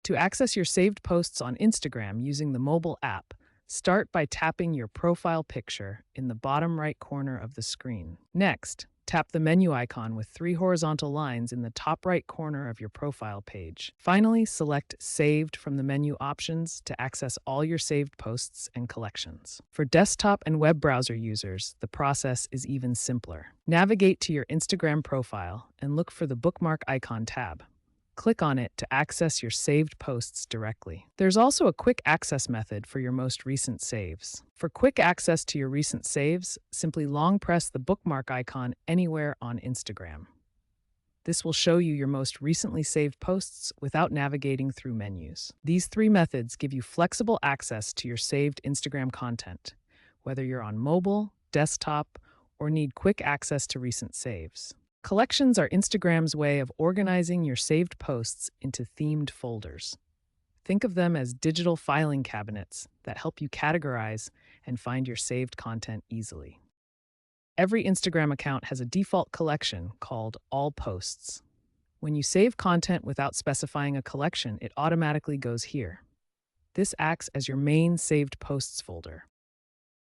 To access your saved posts on Instagram using the mobile app, start by tapping your profile picture in the bottom right corner of the screen. Next, tap the menu icon with three horizontal lines in the top right corner of your profile page. Finally, select Saved from the menu options to access all your saved posts and collections. For desktop and web browser users, the process is even simpler. Navigate to your Instagram profile and look for the bookmark icon tab. Click on it to access your saved posts directly. There's also a quick access method for your most recent saves. For quick access to your recent saves, simply long press the bookmark icon anywhere on Instagram. This will show you your most recently saved posts without navigating through menus. These three methods give you flexible access to your saved Instagram content, whether you're on mobile, desktop, or need quick access to recent saves. Collections are Instagram's way of organizing your saved posts into themed folders. Think of them as digital filing cabinets that help you categorize and find your saved content easily. Every Instagram account has a default collection called All Posts. When you save content without specifying a collection, it automatically goes here. This acts as your main saved posts folder.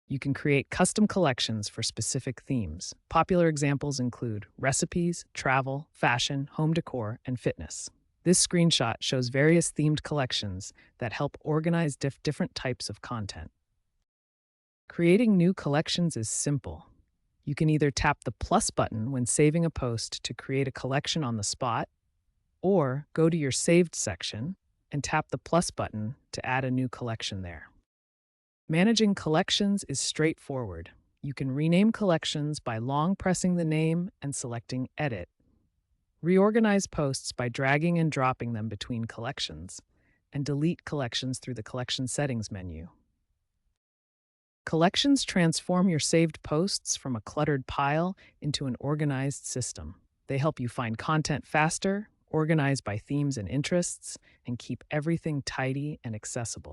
You can create custom collections for specific themes. Popular examples include recipes, travel, fashion, home decor, and fitness. This screenshot shows various themed collections that help organize different types of content. Creating new collections is simple. You can either tap the plus button when saving a post to create a collection on the spot, or go to your saved section and tap the plus button to add a new collection there. Managing collections is straightforward. You can rename collections by long pressing the name and selecting Edit. Reorganize posts by dragging and dropping them between collections, and delete collections through the Collection Settings menu. Collections transform your saved posts from a cluttered pile into an organized system. They help you find content faster, organize by themes and interests, and keep everything tidy and accessible.